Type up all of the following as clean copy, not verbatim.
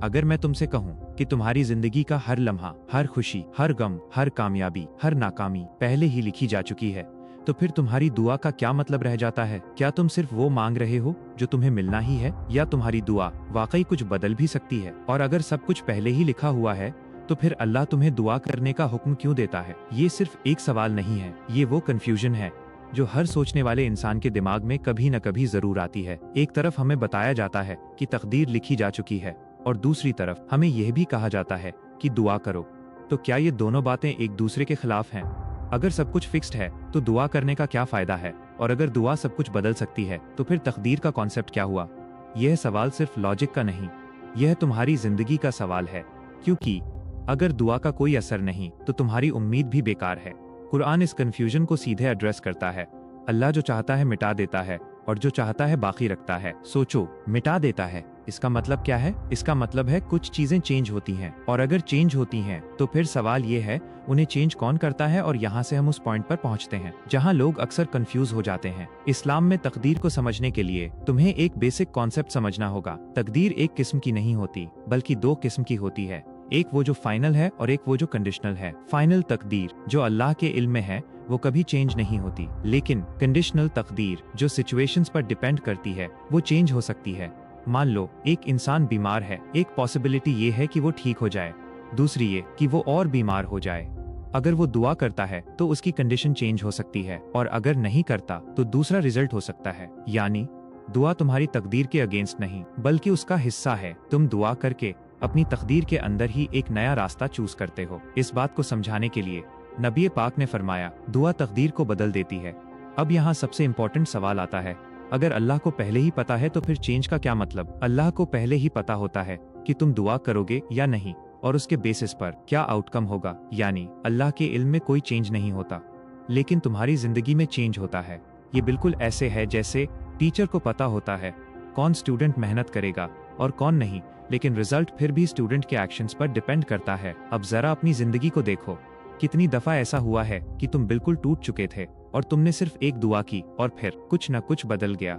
अगर मैं तुमसे कहूँ कि तुम्हारी जिंदगी का हर लम्हा, हर खुशी, हर गम, हर कामयाबी, हर नाकामी पहले ही लिखी जा चुकी है, तो फिर तुम्हारी दुआ का क्या मतलब रह जाता है? क्या तुम सिर्फ वो मांग रहे हो जो तुम्हें मिलना ही है, या तुम्हारी दुआ वाकई कुछ बदल भी सकती है? और अगर सब कुछ पहले ही लिखा हुआ है, तो फिर अल्लाह तुम्हें दुआ करने का हुक्म क्यों देता है? ये सिर्फ एक सवाल नहीं है, ये वो कंफ्यूजन है जो हर सोचने वाले इंसान के दिमाग में कभी न कभी जरूर आती है। एक तरफ हमें बताया जाता है कि तकदीर लिखी जा चुकी है, और दूसरी तरफ हमें यह भी कहा जाता है कि दुआ करो। तो क्या ये दोनों बातें एक दूसरे के खिलाफ हैं? अगर सब कुछ फिक्स्ड है तो दुआ करने का क्या फायदा है? और अगर दुआ सब कुछ बदल सकती है तो फिर तकदीर का कॉन्सेप्ट क्या हुआ? यह सवाल सिर्फ लॉजिक का नहीं, यह तुम्हारी जिंदगी का सवाल है। क्योंकि अगर दुआ का कोई असर नहीं तो तुम्हारी उम्मीद भी बेकार है। कुरान इस कंफ्यूजन को सीधे एड्रेस करता है। अल्लाह जो चाहता है मिटा देता है, और जो चाहता है बाकी रखता है। सोचो, मिटा देता है, इसका मतलब क्या है? इसका मतलब है कुछ चीजें चेंज होती हैं, और अगर चेंज होती हैं तो फिर सवाल ये है, उन्हें चेंज कौन करता है? और यहाँ से हम उस पॉइंट पर पहुँचते हैं जहाँ लोग अक्सर कंफ्यूज हो जाते हैं। इस्लाम में तकदीर को समझने के लिए तुम्हें एक बेसिक कॉन्सेप्ट समझना होगा। तकदीर एक किस्म की नहीं होती, बल्कि दो किस्म की होती है। एक वो जो फाइनल है और एक वो जो कंडीशनल है। फाइनल तकदीर जो अल्लाह के इल्म में है वो कभी चेंज नहीं होती, लेकिन कंडीशनल तकदीर जो सिचुएशंस पर डिपेंड करती है वो चेंज हो सकती है। मान लो एक इंसान बीमार है, एक पॉसिबिलिटी ये है कि वो ठीक हो जाए, दूसरी ये कि वो और बीमार हो जाए। अगर वो दुआ करता है तो उसकी कंडीशन चेंज हो सकती है, और अगर नहीं करता तो दूसरा रिजल्ट हो सकता है। यानी दुआ तुम्हारी तकदीर के अगेंस्ट नहीं, बल्कि उसका हिस्सा है। तुम दुआ करके अपनी तकदीर के अंदर ही एक नया रास्ता चूज करते हो। इस बात को समझाने के लिए नबी पाक ने फरमाया, दुआ तकदीर को बदल देती है। अब यहाँ सबसे इम्पोर्टेंट सवाल आता है, अगर अल्लाह को पहले ही पता है तो फिर चेंज का क्या मतलब? अल्लाह को पहले ही पता होता है कि तुम दुआ करोगे या नहीं, और उसके बेसिस पर क्या आउटकम होगा। यानी अल्लाह के इल्म में कोई चेंज नहीं होता, लेकिन तुम्हारी जिंदगी में चेंज होता है। ये बिल्कुल ऐसे है जैसे टीचर को पता होता है कौन स्टूडेंट मेहनत करेगा और कौन नहीं, लेकिन रिजल्ट फिर भी स्टूडेंट के एक्शंस पर डिपेंड करता है। अब जरा अपनी जिंदगी को देखो, कितनी दफा ऐसा हुआ है कि तुम बिल्कुल टूट चुके थे और तुमने सिर्फ एक दुआ की और फिर कुछ न कुछ बदल गया।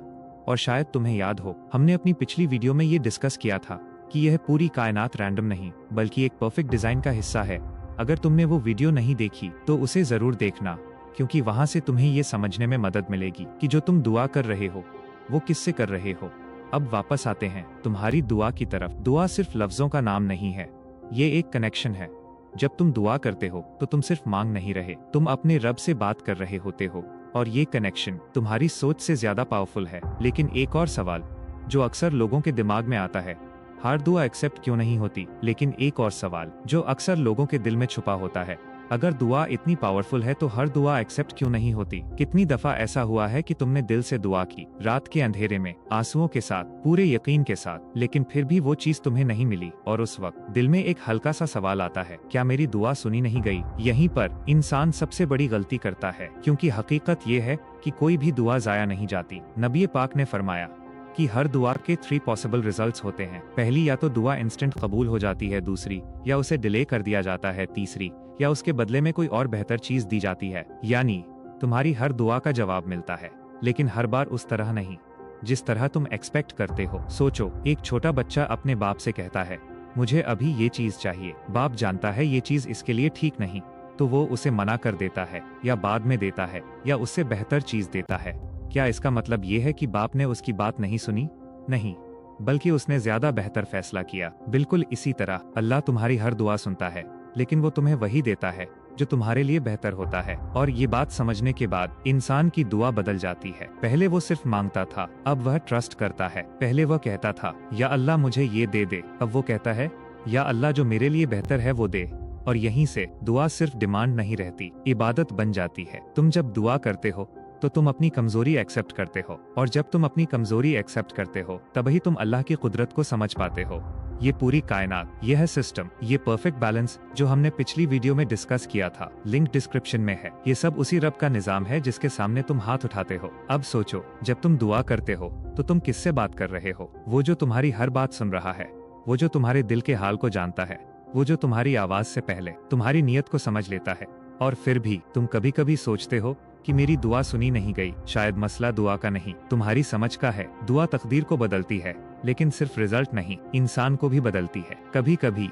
और शायद तुम्हें याद हो, हमने अपनी पिछली वीडियो में ये डिस्कस किया था कि यह पूरी कायनात रैंडम नहीं बल्कि एक परफेक्ट डिजाइन का हिस्सा है। अगर तुमने वो वीडियो नहीं देखी तो उसे जरूर देखना, क्योंकि वहां से तुम्हें ये समझने में मदद मिलेगी कि जो तुम दुआ कर रहे हो वो किससे कर रहे हो। अब वापस आते हैं तुम्हारी दुआ की तरफ। दुआ सिर्फ लफ्जों का नाम नहीं है, ये एक कनेक्शन है। जब तुम दुआ करते हो तो तुम सिर्फ मांग नहीं रहे, तुम अपने रब से बात कर रहे होते हो, और ये कनेक्शन तुम्हारी सोच से ज्यादा पावरफुल है। लेकिन एक और सवाल जो अक्सर लोगों के दिमाग में आता है, हर दुआ एक्सेप्ट क्यों नहीं होती? लेकिन एक और सवाल जो अक्सर लोगों के दिल में छुपा होता है, अगर दुआ इतनी पावरफुल है तो हर दुआ एक्सेप्ट क्यों नहीं होती? कितनी दफा ऐसा हुआ है कि तुमने दिल से दुआ की, रात के अंधेरे में, आंसुओं के साथ, पूरे यकीन के साथ, लेकिन फिर भी वो चीज तुम्हें नहीं मिली, और उस वक्त दिल में एक हल्का सा सवाल आता है, क्या मेरी दुआ सुनी नहीं गई? यहीं पर इंसान सबसे बड़ी गलती करता है, क्योंकि हकीकत ये है कि कोई भी दुआ जाया नहीं जाती। नबी पाक ने फरमाया कि हर दुआ के 3 पॉसिबल रिजल्ट्स होते हैं। पहली, या तो दुआ इंस्टेंट कबूल हो जाती है, दूसरी, या उसे डिले कर दिया जाता है, तीसरी, या उसके बदले में कोई और बेहतर चीज दी जाती है। यानी तुम्हारी हर दुआ का जवाब मिलता है, लेकिन हर बार उस तरह नहीं जिस तरह तुम एक्सपेक्ट करते हो। सोचो, एक छोटा बच्चा अपने बाप से कहता है, मुझे अभी ये चीज चाहिए। बाप जानता है ये चीज इसके लिए ठीक नहीं, तो वो उसे मना कर देता है, या बाद में देता है, या उससे बेहतर चीज देता है। क्या इसका मतलब ये है कि बाप ने उसकी बात नहीं सुनी? नहीं, बल्कि उसने ज्यादा बेहतर फैसला किया। बिल्कुल इसी तरह अल्लाह तुम्हारी हर दुआ सुनता है, लेकिन वो तुम्हें वही देता है जो तुम्हारे लिए बेहतर होता है। और ये बात समझने के बाद इंसान की दुआ बदल जाती है। पहले वो सिर्फ मांगता था, अब वह ट्रस्ट करता है। पहले वह कहता था, या अल्लाह मुझे ये दे दे, अब वो कहता है, या अल्लाह जो मेरे लिए बेहतर है वो दे। और यहीं से दुआ सिर्फ डिमांड नहीं रहती, इबादत बन जाती है। तुम जब दुआ करते हो तो तुम अपनी कमजोरी एक्सेप्ट करते हो, और जब तुम अपनी कमजोरी एक्सेप्ट करते हो तभी तुम अल्लाह की कुदरत को समझ पाते हो। ये पूरी कायनात, यह सिस्टम, ये परफेक्ट बैलेंस जो हमने पिछली वीडियो में डिस्कस किया था, लिंक डिस्क्रिप्शन में है। ये सब उसी रब का निजाम है जिसके सामने तुम हाथ उठाते हो। अब सोचो, जब तुम दुआ करते हो तो तुम किससे बात कर रहे हो? वो जो तुम्हारी हर बात सुन रहा है, वो जो तुम्हारे दिल के हाल को जानता है, वो जो तुम्हारी आवाज से पहले तुम्हारी नीयत को समझ लेता है। और फिर भी तुम कभी कभी सोचते हो कि मेरी दुआ सुनी नहीं गई। शायद मसला दुआ का नहीं, तुम्हारी समझ का है। दुआ तकदीर को बदलती है, लेकिन सिर्फ रिजल्ट नहीं, इंसान को भी बदलती है। कभी कभी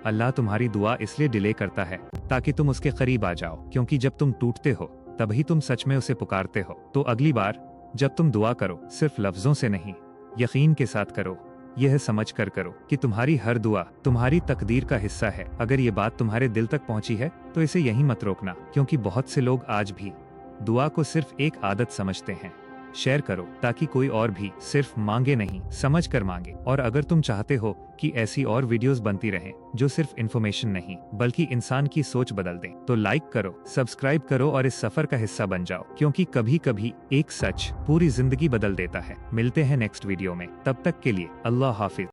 अल्लाह तुम्हारी दुआ इसलिए डिले करता है ताकि तुम उसके करीब आ जाओ, क्योंकि जब तुम टूटते हो तभी तुम सच में उसे पुकारते हो। तो अगली बार जब तुम दुआ करो, सिर्फ लफ्जों से नहीं, यकीन के साथ करो। यह समझ कर करो कि तुम्हारी हर दुआ तुम्हारी तकदीर का हिस्सा है। अगर ये बात तुम्हारे दिल तक पहुंची है तो इसे यहीं मत रोकना, क्योंकि बहुत से लोग आज भी दुआ को सिर्फ एक आदत समझते हैं। शेयर करो ताकि कोई और भी सिर्फ मांगे नहीं, समझ कर मांगे। और अगर तुम चाहते हो कि ऐसी और वीडियोस बनती रहें जो सिर्फ इन्फॉर्मेशन नहीं बल्कि इंसान की सोच बदल दें, तो लाइक करो, सब्सक्राइब करो और इस सफर का हिस्सा बन जाओ, क्योंकि कभी कभी एक सच पूरी जिंदगी बदल देता है। मिलते हैं नेक्स्ट वीडियो में, तब तक के लिए अल्लाह हाफिज।